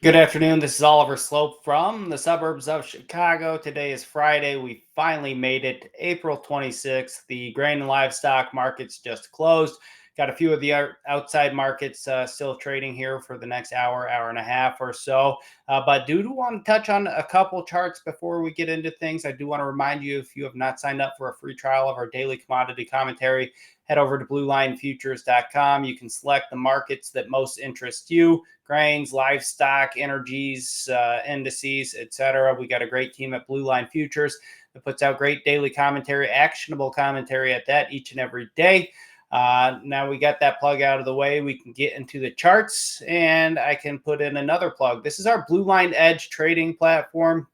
Good afternoon. This is Oliver Slope from the suburbs of Chicago. Today is Friday. We finally made it, April 26th. The grain and livestock markets just closed. Got a few of the outside markets still trading here for the next hour, hour and a half or so. But do want to touch on a couple charts before we get into things. I do want to remind you, if you have not signed up for a free trial of our daily commodity commentary, head over to bluelinefutures.com. You can select the markets that most interest you: grains, livestock, energies, indices, etc. We got a great team at Blue Line Futures that puts out great daily commentary, actionable commentary at that each and every day. Now we got that plug out of the way, we can get into the charts, and I can put in another plug. This is our Blue Line Edge trading platform,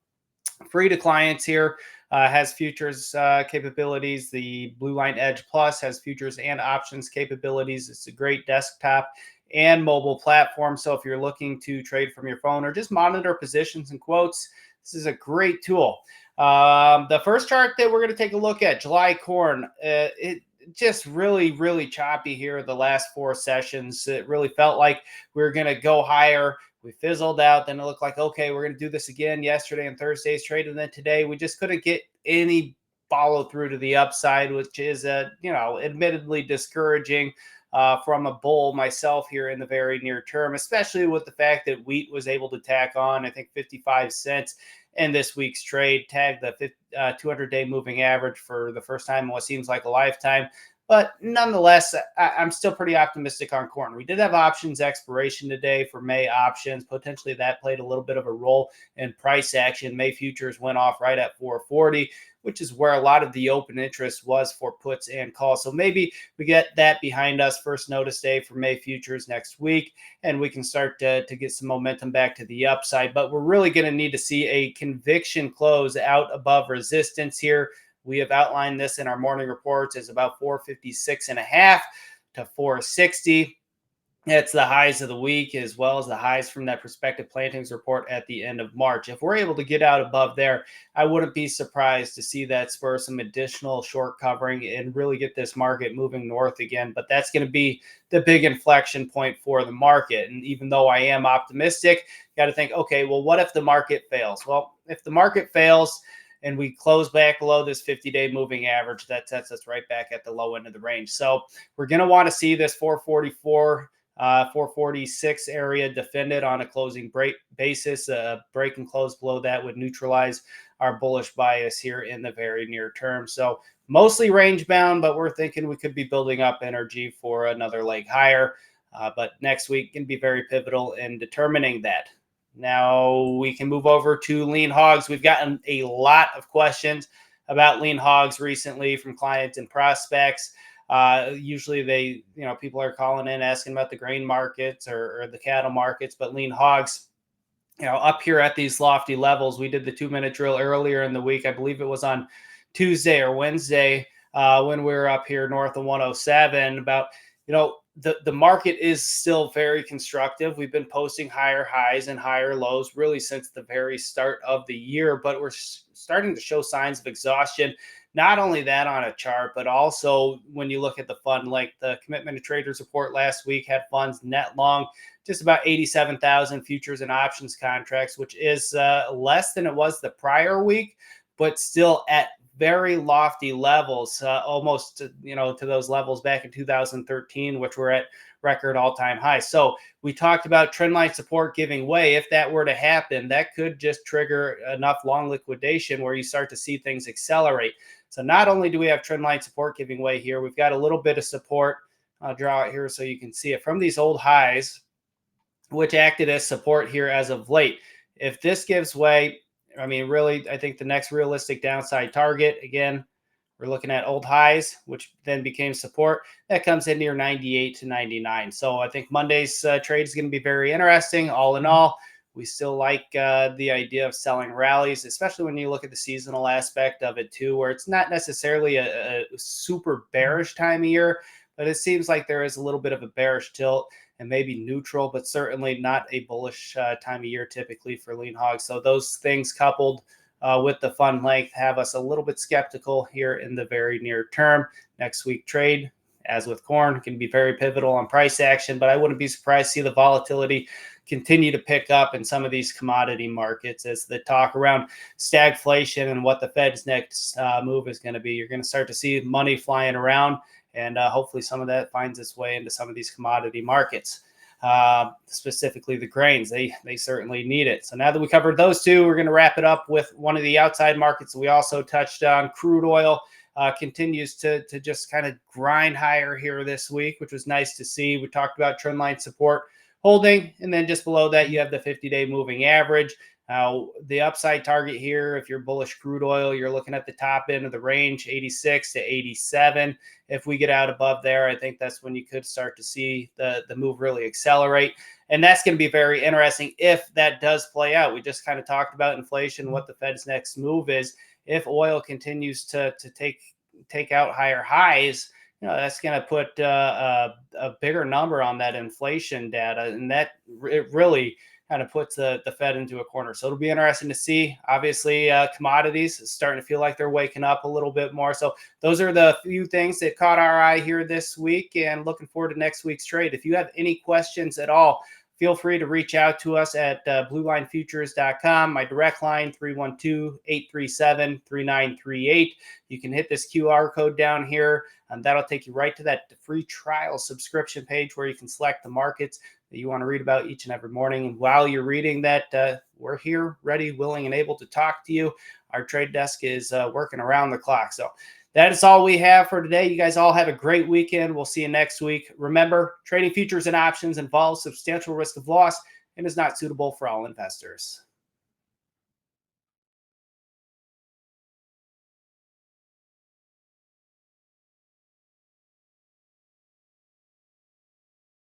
free to clients here. Has futures capabilities. The Blue Line Edge Plus has futures and options capabilities. It's a great desktop and mobile platform. So if you're looking to trade from your phone or just monitor positions and quotes, this is a great tool. The first chart that we're going to take a look at, July corn, it just really choppy here the last four sessions. It really felt like we were going to go higher. We fizzled out. Then it looked like, okay, we're going to do this again yesterday and Thursday's trade. And then today we just couldn't get any follow through to the upside, which is, admittedly discouraging from a bull myself here in the very near term, especially with the fact that wheat was able to tack on, I think, 55 cents in this week's trade, tagged the 200-day moving average for the first time in what seems like a lifetime. But nonetheless, I'm still pretty optimistic on corn. We did have options expiration today for May options. Potentially that played a little bit of a role in price action. May futures went off right at 440, which is where a lot of the open interest was for puts and calls. So maybe we get that behind us. First notice day for May futures next week, and we can start to get some momentum back to the upside. But we're really going to need to see a conviction close out above resistance here. We have outlined this in our morning reports as about 456.5 to 460. It's the highs of the week, as well as the highs from that prospective plantings report at the end of March. If we're able to get out above there, I wouldn't be surprised to see that spur some additional short covering and really get this market moving north again. But that's going to be the big inflection point for the market. And even though I am optimistic, you got to think, okay, well, what if the market fails? Well, if the market fails and we close back below this 50-day moving average, that sets us right back at the low end of the range. So we're going to want to see this 444 446 area defended on a closing break basis. Break and close below that would neutralize our bullish bias here in the very near term. So mostly range bound, but we're thinking we could be building up energy for another leg higher. But next week can be very pivotal in determining that. Now we can move over to lean hogs. We've gotten a lot of questions about lean hogs recently from clients and prospects. Usually people are calling in asking about the grain markets or the cattle markets, but lean hogs, up here at these lofty levels. We did the 2-minute drill earlier in the week. I believe it was on Tuesday or Wednesday when we were up here north of 107 about, the market is still very constructive. We've been posting higher highs and higher lows really since the very start of the year, but we're starting to show signs of exhaustion. Not only that on a chart, but also when you look at the fund, like the commitment to traders report last week had funds net long just about 87,000 futures and options contracts, which is less than it was the prior week, but still at very lofty levels, almost to those levels back in 2013, which were at record all-time highs. So we talked about trend line support giving way. If that were to happen, that could just trigger enough long liquidation where you start to see things accelerate. So not only do we have trend line support giving way here, we've got a little bit of support. I'll draw it here so you can see it from these old highs, which acted as support here as of late. If this gives way, really, I think the next realistic downside target, again, we're looking at old highs, which then became support. That comes in near 98 to 99. So I think Monday's trade is going to be very interesting. All in all, we still like the idea of selling rallies, especially when you look at the seasonal aspect of it too, where it's not necessarily a super bearish time of year, but it seems like there is a little bit of a bearish tilt and maybe neutral, but certainly not a bullish time of year typically for lean hogs. So those things coupled with the fund length have us a little bit skeptical here in the very near term. Next week trade, as with corn, can be very pivotal on price action, but I wouldn't be surprised to see the volatility continue to pick up in some of these commodity markets as the talk around stagflation and what the Fed's next move is going to be. You're going to start to see money flying around, and hopefully some of that finds its way into some of these commodity markets. Specifically the grains, they certainly need it. So now that we covered those two, we're going to wrap it up with one of the outside markets we also touched on. Crude oil continues to just kind of grind higher here this week, which was nice to see. We talked about trend line support holding, and then just below that you have the 50-day moving average. The upside target here, if you're bullish crude oil, you're looking at the top end of the range, 86 to 87. If we get out above there, I think that's when you could start to see the move really accelerate. And that's going to be very interesting if that does play out. We just kind of talked about inflation, what the Fed's next move is. If oil continues to take out higher highs, that's going to put a bigger number on that inflation data, and that it really kind of puts the Fed into a corner. So it'll be interesting to see. Obviously, commodities is starting to feel like they're waking up a little bit more. So those are the few things that caught our eye here this week, and looking forward to next week's trade. If you have any questions at all, feel free to reach out to us at bluelinefutures.com. My direct line, 312-837-3938. You can hit this QR code down here, and that'll take you right to that free trial subscription page where you can select the markets that you want to read about each and every morning. And while you're reading that, we're here, ready, willing, and able to talk to you. Our trade desk is working around the clock. So that is all we have for today. You guys all have a great weekend. We'll see you next week. Remember, trading futures and options involves substantial risk of loss and is not suitable for all investors.